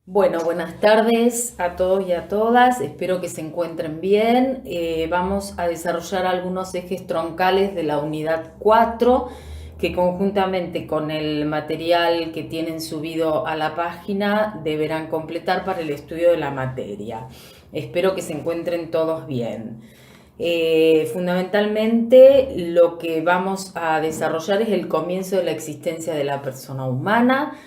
Bueno, buenas tardes a todos y a todas. Espero que se encuentren bien. Vamos a desarrollar algunos ejes troncales de la unidad 4 que conjuntamente con el material que tienen subido a la página deberán completar para el estudio de la materia. Espero que se encuentren todos bien. Fundamentalmente lo que vamos a desarrollar es el comienzo de la existencia de la persona humana.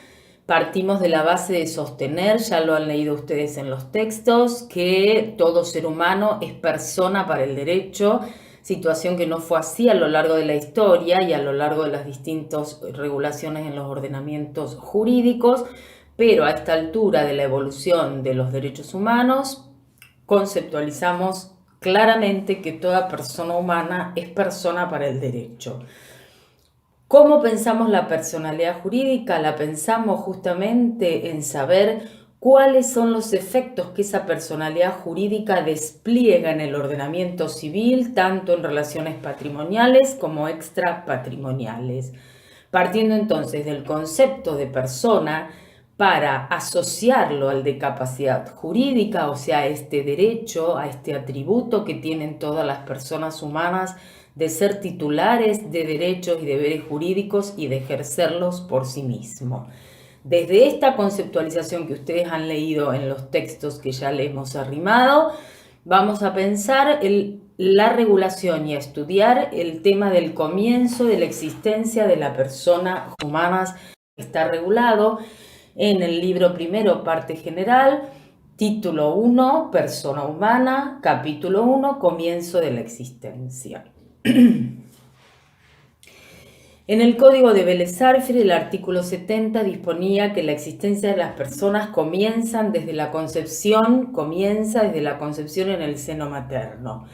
Partimos de la base de sostener, ya lo han leído ustedes en los textos, que todo ser humano es persona para el derecho, situación que no fue así a lo largo de la historia y a lo largo de las distintas regulaciones en los ordenamientos jurídicos, pero a esta altura de la evolución de los derechos humanos, conceptualizamos claramente que toda persona humana es persona para el derecho. ¿Cómo pensamos la personalidad jurídica? La pensamos justamente en saber cuáles son los efectos que esa personalidad jurídica despliega en el ordenamiento civil, tanto en relaciones patrimoniales como extrapatrimoniales. Partiendo entonces del concepto de persona para asociarlo al de capacidad jurídica, o sea, a este derecho, a este atributo que tienen todas las personas humanas de ser titulares de derechos y deberes jurídicos y de ejercerlos por sí mismo. Desde esta conceptualización que ustedes han leído en los textos que ya les hemos arrimado, vamos a pensar la regulación y a estudiar el tema del comienzo de la existencia de la persona humana que está regulado en el libro primero, parte general, título 1, persona humana, capítulo 1, comienzo de la existencia. En el Código de Vélez-Sársfield, el artículo 70 disponía que la existencia de las personas comienza desde la concepción en el seno materno.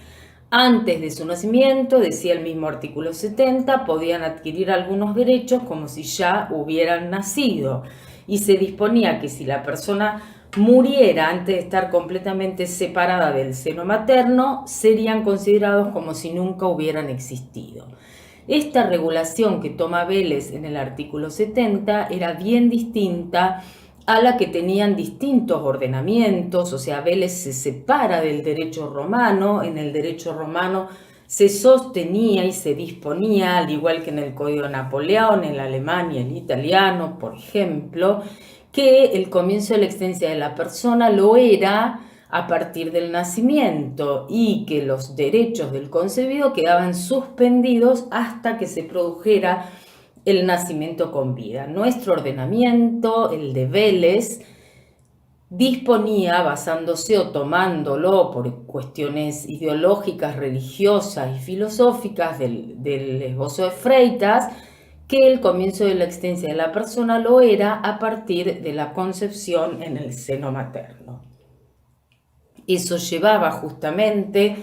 Antes de su nacimiento, decía el mismo artículo 70, podían adquirir algunos derechos como si ya hubieran nacido. Y se disponía que si la persona muriera antes de estar completamente separada del seno materno, serían considerados como si nunca hubieran existido. Esta regulación que toma Vélez en el artículo 70 era bien distinta a la que tenían distintos ordenamientos, o sea, Vélez se separa del derecho romano. En el derecho romano se sostenía y se disponía, al igual que en el Código de Napoleón, el alemán y el italiano, por ejemplo, que el comienzo de la existencia de la persona lo era a partir del nacimiento y que los derechos del concebido quedaban suspendidos hasta que se produjera el nacimiento con vida. Nuestro ordenamiento, el de Vélez, disponía, basándose o tomándolo por cuestiones ideológicas, religiosas y filosóficas del esbozo de Freitas, que el comienzo de la existencia de la persona lo era a partir de la concepción en el seno materno. Eso llevaba justamente,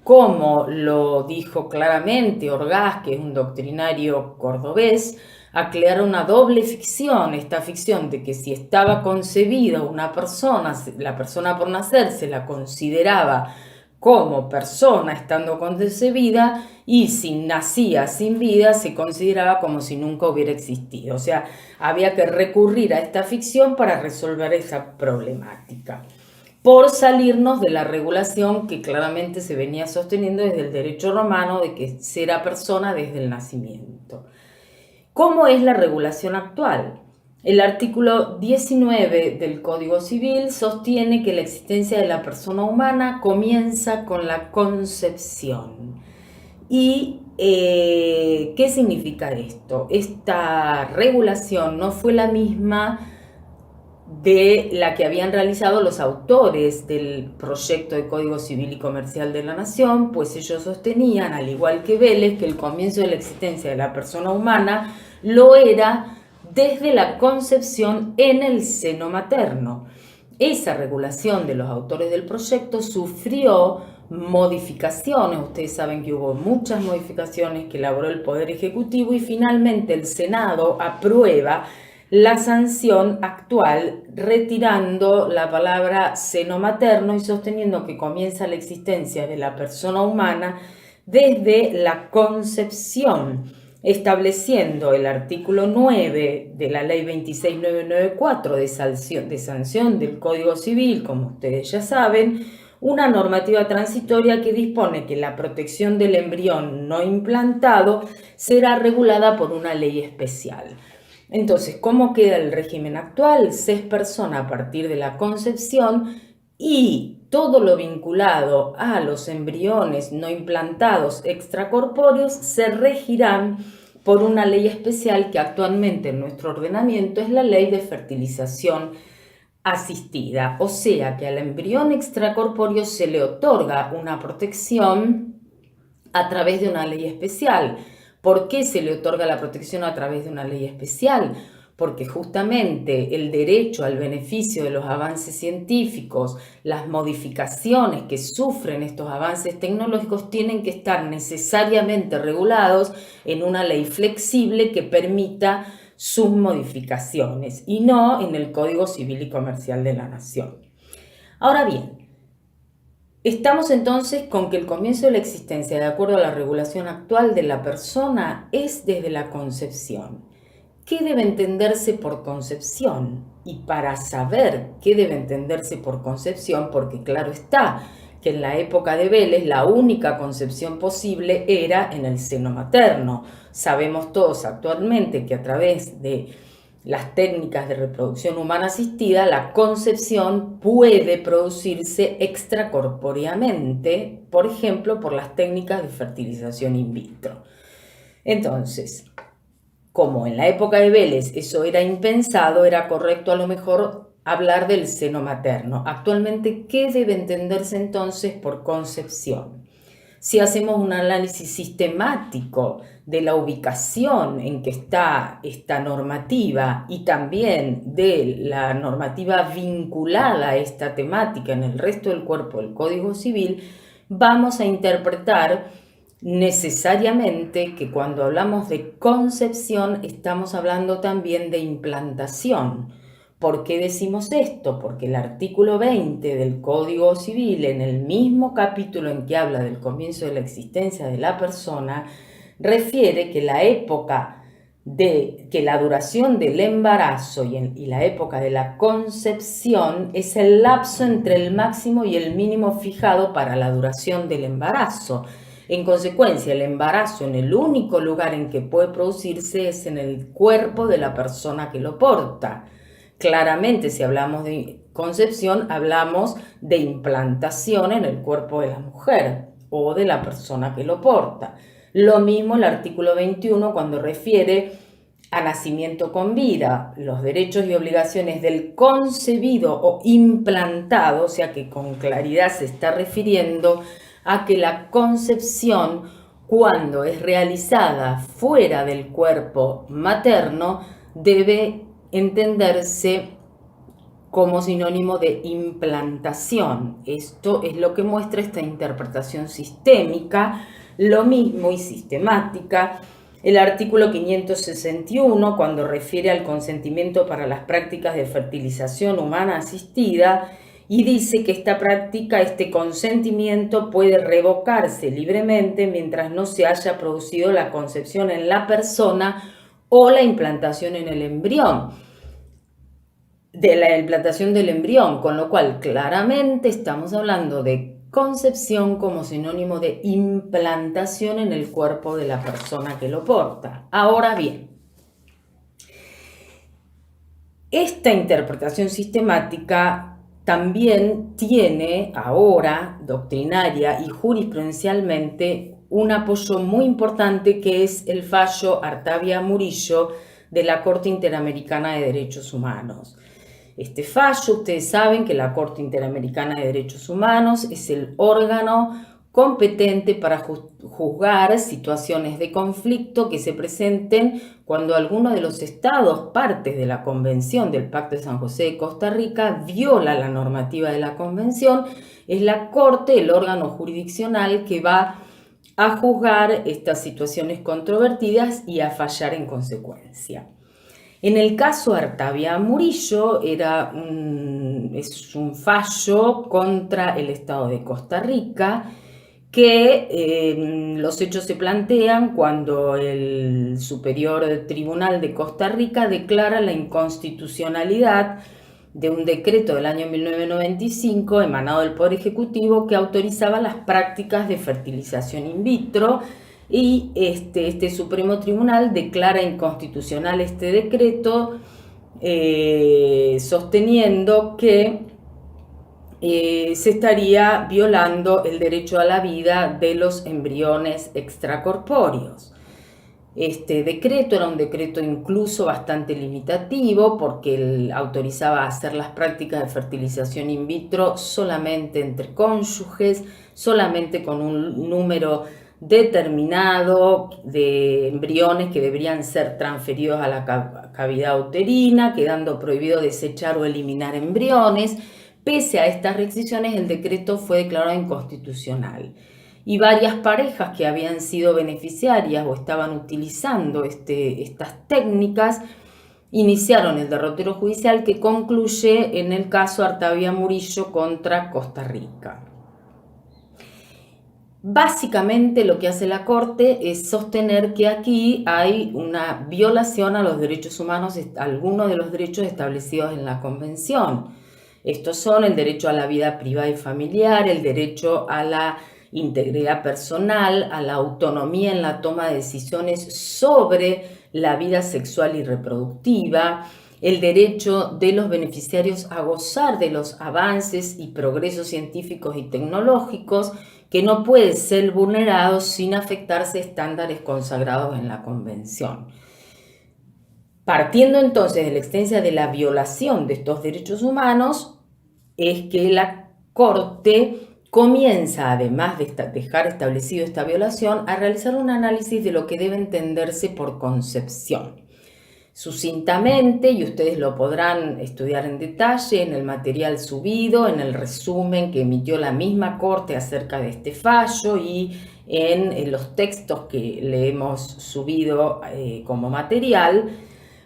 como lo dijo claramente Orgaz, que es un doctrinario cordobés, a crear una doble ficción, esta ficción de que si estaba concebida una persona, la persona por nacer se la consideraba como persona estando concebida, y si nacía sin vida se consideraba como si nunca hubiera existido. O sea, había que recurrir a esta ficción para resolver esa problemática, por salirnos de la regulación que claramente se venía sosteniendo desde el derecho romano de que será persona desde el nacimiento. ¿Cómo es la regulación actual? El artículo 19 del Código Civil sostiene que la existencia de la persona humana comienza con la concepción. ¿Y qué significa esto? Esta regulación no fue la misma de la que habían realizado los autores del proyecto de Código Civil y Comercial de la Nación, pues ellos sostenían, al igual que Vélez, que el comienzo de la existencia de la persona humana lo era desde la concepción en el seno materno. Esa regulación de los autores del proyecto sufrió modificaciones. Ustedes saben que hubo muchas modificaciones que elaboró el Poder Ejecutivo y finalmente el Senado aprueba la sanción actual, retirando la palabra seno materno y sosteniendo que comienza la existencia de la persona humana desde la concepción. estableciendo el artículo 9 de la ley 26994 de sanción del Código Civil, como ustedes ya saben, una normativa transitoria que dispone que la protección del embrión no implantado será regulada por una ley especial. Entonces, ¿cómo queda el régimen actual? Se es persona a partir de la concepción y todo lo vinculado a los embriones no implantados extracorpóreos se regirán por una ley especial que actualmente en nuestro ordenamiento es la Ley de Fertilización Asistida. O sea que al embrión extracorpóreo se le otorga una protección a través de una ley especial. ¿Por qué se le otorga la protección a través de una ley especial? Porque justamente el derecho al beneficio de los avances científicos, las modificaciones que sufren estos avances tecnológicos tienen que estar necesariamente regulados en una ley flexible que permita sus modificaciones y no en el Código Civil y Comercial de la Nación. Ahora bien, estamos entonces con que el comienzo de la existencia, de acuerdo a la regulación actual de la persona, es desde la concepción. ¿Qué debe entenderse por concepción? Y para saber qué debe entenderse por concepción, porque claro está que en la época de Vélez la única concepción posible era en el seno materno. Sabemos todos actualmente que a través de las técnicas de reproducción humana asistida, la concepción puede producirse extracorpóreamente, por ejemplo, por las técnicas de fertilización in vitro. Entonces, como en la época de Vélez eso era impensado, era correcto a lo mejor hablar del seno materno. Actualmente, ¿qué debe entenderse entonces por concepción? Si hacemos un análisis sistemático de la ubicación en que está esta normativa y también de la normativa vinculada a esta temática en el resto del cuerpo del Código Civil, vamos a interpretar necesariamente que cuando hablamos de concepción estamos hablando también de implantación. ¿Por qué decimos esto? Porque el artículo 20 del Código Civil, en el mismo capítulo en que habla del comienzo de la existencia de la persona, refiere que la época que la duración del embarazo y la época de la concepción es el lapso entre el máximo y el mínimo fijado para la duración del embarazo. En consecuencia, el embarazo en el único lugar en que puede producirse es en el cuerpo de la persona que lo porta. Claramente, si hablamos de concepción, hablamos de implantación en el cuerpo de la mujer o de la persona que lo porta. Lo mismo el artículo 21 cuando refiere a nacimiento con vida, los derechos y obligaciones del concebido o implantado, o sea que con claridad se está refiriendo a que la concepción, cuando es realizada fuera del cuerpo materno, debe entenderse como sinónimo de implantación. Esto es lo que muestra esta interpretación sistémica, lo mismo y sistemática. El artículo 561, cuando refiere al consentimiento para las prácticas de fertilización humana asistida, y dice que esta práctica, este consentimiento puede revocarse libremente mientras no se haya producido la concepción en la persona o la implantación en el embrión, de la implantación del embrión, con lo cual claramente estamos hablando de concepción como sinónimo de implantación en el cuerpo de la persona que lo porta. Ahora bien, esta interpretación sistemática también tiene ahora, doctrinaria y jurisprudencialmente, un apoyo muy importante que es el fallo Artavia Murillo de la Corte Interamericana de Derechos Humanos. Este fallo, ustedes saben que la Corte Interamericana de Derechos Humanos es el órgano competente para juzgar situaciones de conflicto que se presenten cuando alguno de los estados partes de la Convención del Pacto de San José de Costa Rica viola la normativa de la Convención. Es la Corte, el órgano jurisdiccional que va a juzgar estas situaciones controvertidas y a fallar en consecuencia. En el caso Artavia Murillo es un fallo contra el Estado de Costa Rica que los hechos se plantean cuando el Superior Tribunal de Costa Rica declara la inconstitucionalidad de un decreto del año 1995 emanado del Poder Ejecutivo que autorizaba las prácticas de fertilización in vitro, y este Supremo Tribunal declara inconstitucional este decreto, sosteniendo que se estaría violando el derecho a la vida de los embriones extracorpóreos. Este decreto era un decreto incluso bastante limitativo porque autorizaba hacer las prácticas de fertilización in vitro solamente entre cónyuges, solamente con un número determinado de embriones que deberían ser transferidos a la cavidad uterina, quedando prohibido desechar o eliminar embriones. Pese a estas restricciones, el decreto fue declarado inconstitucional. Y varias parejas que habían sido beneficiarias o estaban utilizando estas técnicas iniciaron el derrotero judicial que concluye en el caso Artavia Murillo contra Costa Rica. Básicamente lo que hace la Corte es sostener que aquí hay una violación a los derechos humanos, algunos de los derechos establecidos en la Convención. Estos son el derecho a la vida privada y familiar, el derecho a la integridad personal, a la autonomía en la toma de decisiones sobre la vida sexual y reproductiva, el derecho de los beneficiarios a gozar de los avances y progresos científicos y tecnológicos, que no puede ser vulnerado sin afectarse estándares consagrados en la Convención. Partiendo entonces de la existencia de la violación de estos derechos humanos, es que la Corte comienza, además de dejar establecido esta violación, a realizar un análisis de lo que debe entenderse por concepción. Sucintamente, y ustedes lo podrán estudiar en detalle en el material subido, en el resumen que emitió la misma Corte acerca de este fallo y en los textos que le hemos subido como material.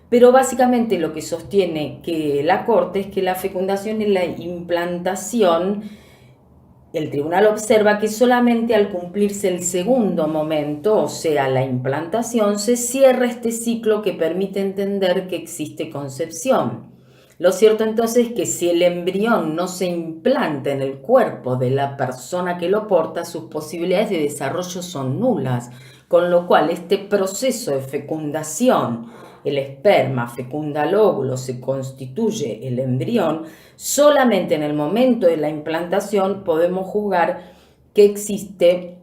Pero básicamente lo que sostiene que la Corte es que la fecundación y la implantación, el tribunal observa que solamente al cumplirse el segundo momento, o sea, la implantación, se cierra este ciclo que permite entender que existe concepción. Lo cierto entonces es que si el embrión no se implanta en el cuerpo de la persona que lo porta, sus posibilidades de desarrollo son nulas, con lo cual este proceso de fecundación, el esperma fecunda el óvulo, se constituye el embrión, solamente en el momento de la implantación podemos juzgar que existe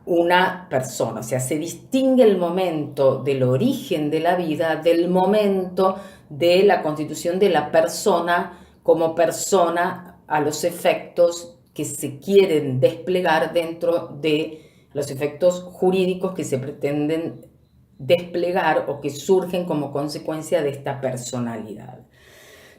una persona, o sea, se distingue el momento del origen de la vida del momento de la constitución de la persona como persona a los efectos que se quieren desplegar dentro de los efectos jurídicos que se pretenden desplegar o que surgen como consecuencia de esta personalidad.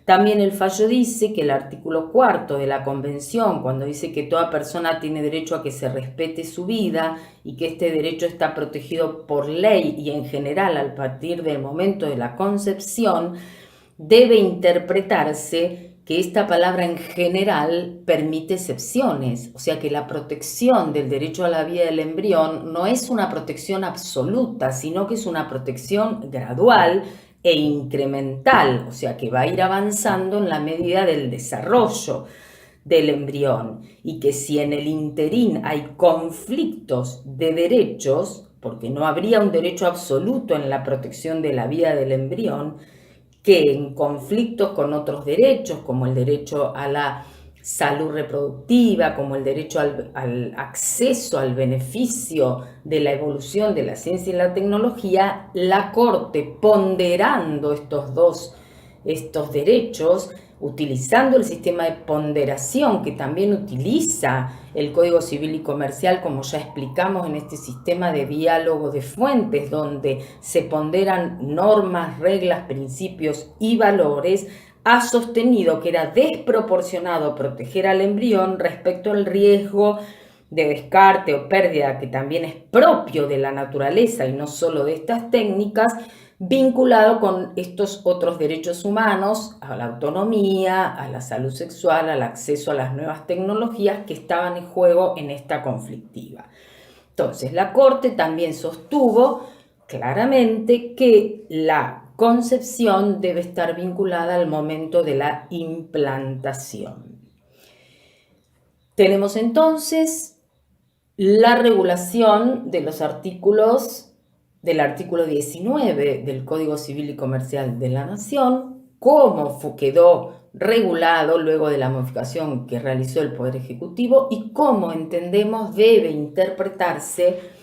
También el fallo dice que el artículo 4 de la Convención, cuando dice que toda persona tiene derecho a que se respete su vida y que este derecho está protegido por ley y en general a partir del momento de la concepción, debe interpretarse que esta palabra en general permite excepciones, o sea que la protección del derecho a la vida del embrión no es una protección absoluta, sino que es una protección gradual e incremental, o sea que va a ir avanzando en la medida del desarrollo del embrión, y que si en el interín hay conflictos de derechos, porque no habría un derecho absoluto en la protección de la vida del embrión, que en conflictos con otros derechos, como el derecho a la salud reproductiva, como el derecho al acceso al beneficio de la evolución de la ciencia y la tecnología, la Corte, ponderando estos derechos, utilizando el sistema de ponderación que también utiliza el Código Civil y Comercial, como ya explicamos en este sistema de diálogo de fuentes, donde se ponderan normas, reglas, principios y valores, ha sostenido que era desproporcionado proteger al embrión respecto al riesgo de descarte o pérdida, que también es propio de la naturaleza y no solo de estas técnicas, vinculado con estos otros derechos humanos, a la autonomía, a la salud sexual, al acceso a las nuevas tecnologías que estaban en juego en esta conflictiva. Entonces, la Corte también sostuvo claramente que la concepción debe estar vinculada al momento de la implantación. Tenemos entonces la regulación de los artículos del artículo 19 del Código Civil y Comercial de la Nación, cómo quedó regulado luego de la modificación que realizó el Poder Ejecutivo y cómo entendemos debe interpretarse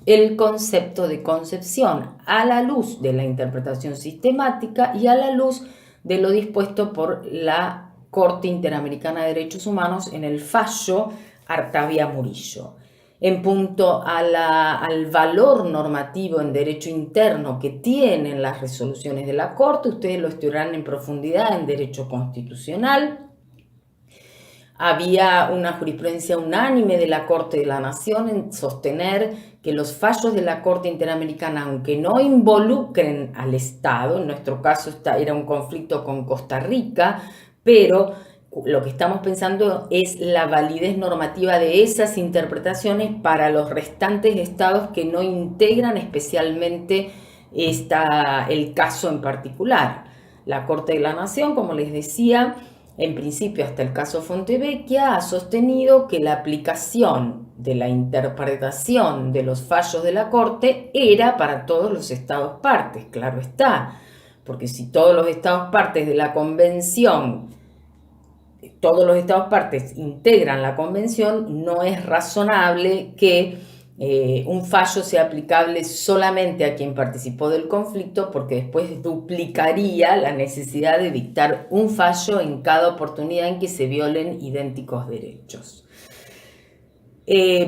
el concepto de concepción a la luz de la interpretación sistemática y a la luz de lo dispuesto por la Corte Interamericana de Derechos Humanos en el fallo Artavia Murillo. En punto al valor normativo en derecho interno que tienen las resoluciones de la Corte, ustedes lo estudiarán en profundidad en derecho constitucional. Había una jurisprudencia unánime de la Corte de la Nación en sostener que los fallos de la Corte Interamericana, aunque no involucren al Estado, en nuestro caso era un conflicto con Costa Rica, pero lo que estamos pensando es la validez normativa de esas interpretaciones para los restantes estados que no integran especialmente el caso en particular. La Corte de la Nación, como les decía, en principio hasta el caso Fontevecchia, ha sostenido que la aplicación de la interpretación de los fallos de la Corte era para todos los estados partes, claro está, porque si todos los estados partes de la Convención, todos los estados partes integran la Convención, no es razonable que un fallo sea aplicable solamente a quien participó del conflicto, porque después duplicaría la necesidad de dictar un fallo en cada oportunidad en que se violen idénticos derechos.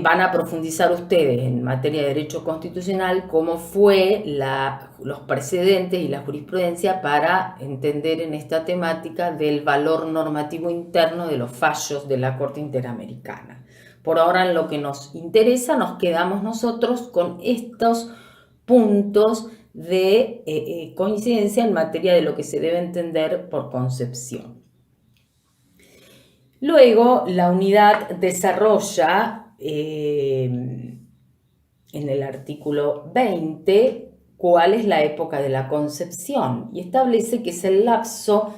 Van a profundizar ustedes en materia de derecho constitucional cómo fue los precedentes y la jurisprudencia para entender en esta temática del valor normativo interno de los fallos de la Corte Interamericana. Por ahora, en lo que nos interesa, nos quedamos nosotros con estos puntos de coincidencia en materia de lo que se debe entender por concepción. Luego, la unidad desarrolla en el artículo 20 cuál es la época de la concepción y establece que es el lapso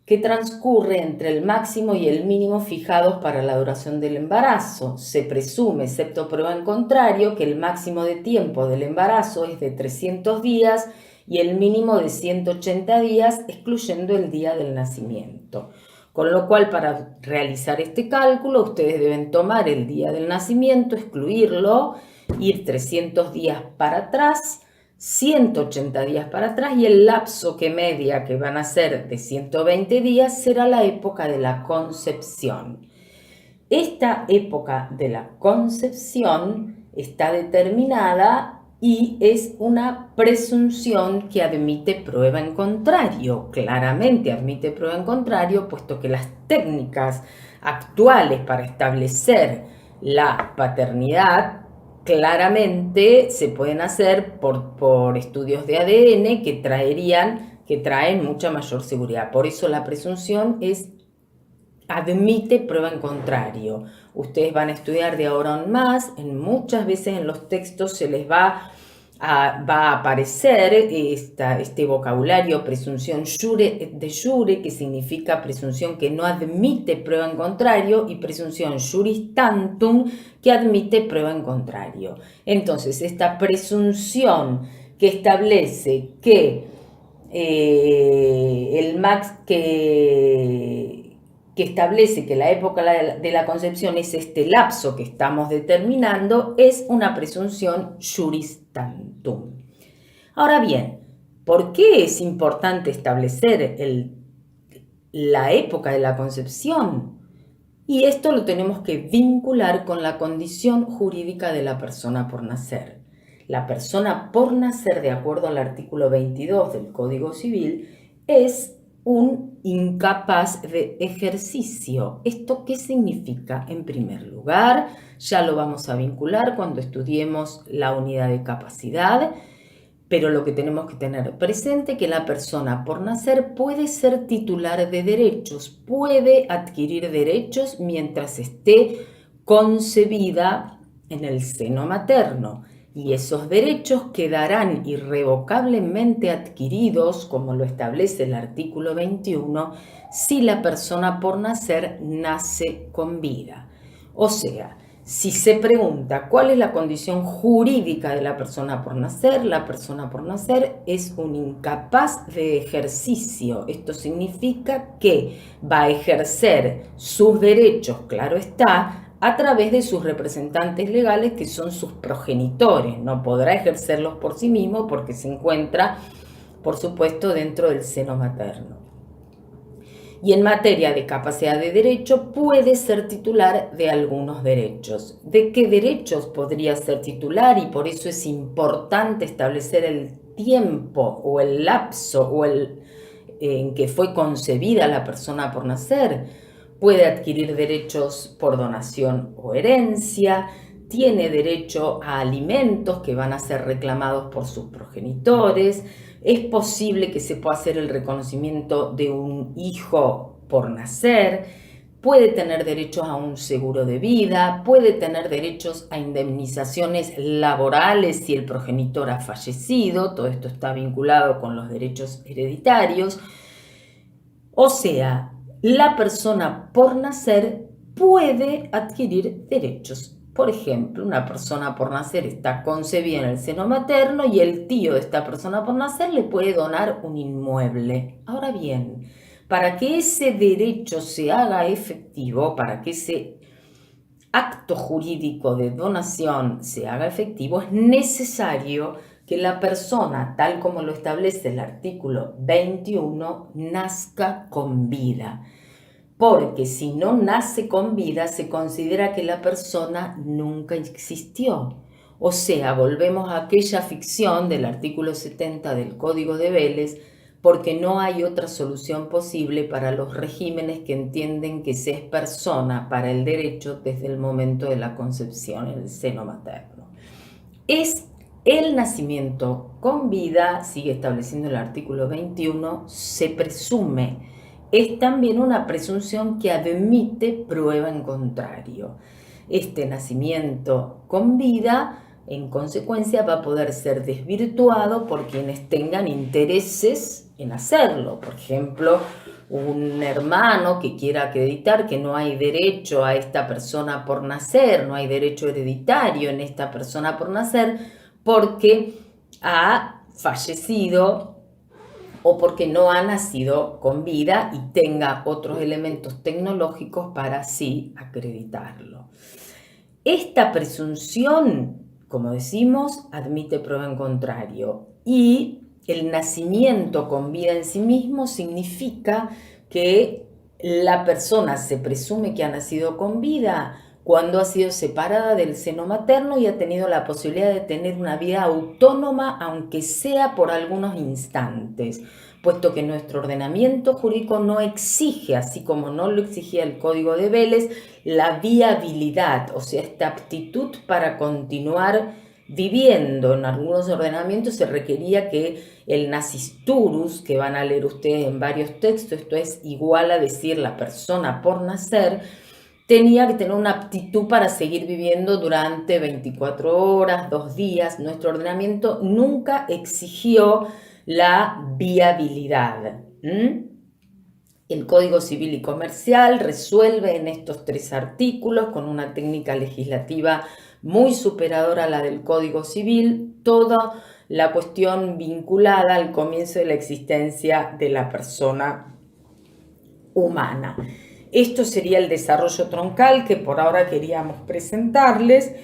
que transcurre entre el máximo y el mínimo fijados para la duración del embarazo. Se presume, excepto prueba en contrario, que el máximo de tiempo del embarazo es de 300 días y el mínimo de 180 días, excluyendo el día del nacimiento. Con lo cual, para realizar este cálculo, ustedes deben tomar el día del nacimiento, excluirlo, ir 300 días para atrás, 180 días para atrás y el lapso que media, que van a ser de 120 días, será la época de la concepción. Esta época de la concepción está determinada y es una presunción que admite prueba en contrario. Claramente admite prueba en contrario, puesto que las técnicas actuales para establecer la paternidad claramente se pueden hacer por estudios de ADN que traen mucha mayor seguridad. Por eso la presunción admite prueba en contrario. Ustedes van a estudiar de ahora en más, muchas veces en los textos se les va a aparecer este vocabulario presunción de jure, que significa presunción que no admite prueba en contrario, y presunción juris tantum, que admite prueba en contrario. Entonces, esta presunción que establece que que establece que la época de la concepción es este lapso que estamos determinando, es una presunción juris tantum. Ahora bien, ¿por qué es importante establecer la época de la concepción? Y esto lo tenemos que vincular con la condición jurídica de la persona por nacer. La persona por nacer, de acuerdo al artículo 22 del Código Civil, es un incapaz de ejercicio. ¿Esto qué significa? En primer lugar, ya lo vamos a vincular cuando estudiemos la unidad de capacidad, Pero lo que tenemos que tener presente es que la persona por nacer puede ser titular de derechos, puede adquirir derechos mientras esté concebida en el seno materno. Y esos derechos quedarán irrevocablemente adquiridos, como lo establece el artículo 21, si la persona por nacer nace con vida. O sea, si se pregunta cuál es la condición jurídica de la persona por nacer es un incapaz de ejercicio. Esto significa que va a ejercer sus derechos, claro está, a través de sus representantes legales, que son sus progenitores. No podrá ejercerlos por sí mismo porque se encuentra, por supuesto, dentro del seno materno. Y en materia de capacidad de derecho puede ser titular de algunos derechos. ¿De qué derechos podría ser titular? Y por eso es importante establecer el tiempo o el lapso o en que fue concebida la persona por nacer. Puede adquirir derechos por donación o herencia, tiene derecho a alimentos que van a ser reclamados por sus progenitores. Es posible que se pueda hacer el reconocimiento de un hijo por nacer, puede tener derechos a un seguro de vida, puede tener derechos a indemnizaciones laborales si el progenitor ha fallecido. Todo esto está vinculado con los derechos hereditarios. O sea, la persona por nacer puede adquirir derechos. Por ejemplo, una persona por nacer está concebida en el seno materno y el tío de esta persona por nacer le puede donar un inmueble. Ahora bien, para que ese derecho se haga efectivo, para que ese acto jurídico de donación se haga efectivo, es necesario que la persona, tal como lo establece el artículo 21, nazca con vida. Porque si no nace con vida, se considera que la persona nunca existió. O sea, volvemos a aquella ficción del artículo 70 del Código de Vélez, porque no hay otra solución posible para los regímenes que entienden que se es persona para el derecho desde el momento de la concepción en el seno materno. Es el nacimiento con vida, sigue estableciendo el artículo 21, se presume. Es también una presunción que admite prueba en contrario. Este nacimiento con vida, en consecuencia, va a poder ser desvirtuado por quienes tengan intereses en hacerlo. Por ejemplo, un hermano que quiera acreditar que no hay derecho a esta persona por nacer, no hay derecho hereditario en esta persona por nacer, porque ha fallecido o porque no ha nacido con vida y tenga otros elementos tecnológicos para así acreditarlo. Esta presunción, como decimos, admite prueba en contrario, y el nacimiento con vida en sí mismo significa que la persona se presume que ha nacido con vida cuando ha sido separada del seno materno y ha tenido la posibilidad de tener una vida autónoma, aunque sea por algunos instantes, puesto que nuestro ordenamiento jurídico no exige, así como no lo exigía el Código de Vélez, la viabilidad, o sea, esta aptitud para continuar viviendo. En algunos ordenamientos se requería que el nasciturus, que van a leer ustedes en varios textos, esto es igual a decir la persona por nacer, tenía que tener una aptitud para seguir viviendo durante 24 horas, 2 días. Nuestro ordenamiento nunca exigió la viabilidad. El Código Civil y Comercial resuelve en estos 3 artículos, con una técnica legislativa muy superadora a la del Código Civil, toda la cuestión vinculada al comienzo de la existencia de la persona humana. Esto sería el desarrollo troncal que por ahora queríamos presentarles.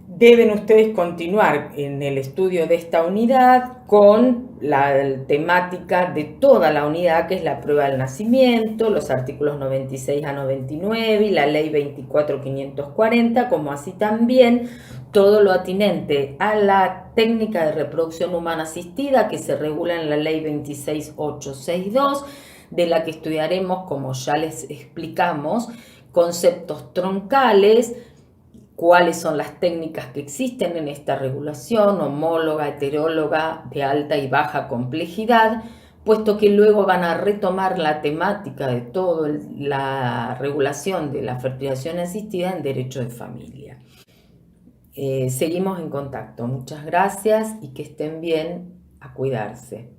Deben ustedes continuar en el estudio de esta unidad con la temática de toda la unidad, que es la prueba del nacimiento, los artículos 96 a 99 y la ley 24.540, como así también todo lo atinente a la técnica de reproducción humana asistida que se regula en la ley 26.862, de la que estudiaremos, como ya les explicamos, conceptos troncales, cuáles son las técnicas que existen en esta regulación, homóloga, heteróloga, de alta y baja complejidad, puesto que luego van a retomar la temática de toda la regulación de la fertilización asistida en derecho de familia. Seguimos en contacto. Muchas gracias y que estén bien, a cuidarse.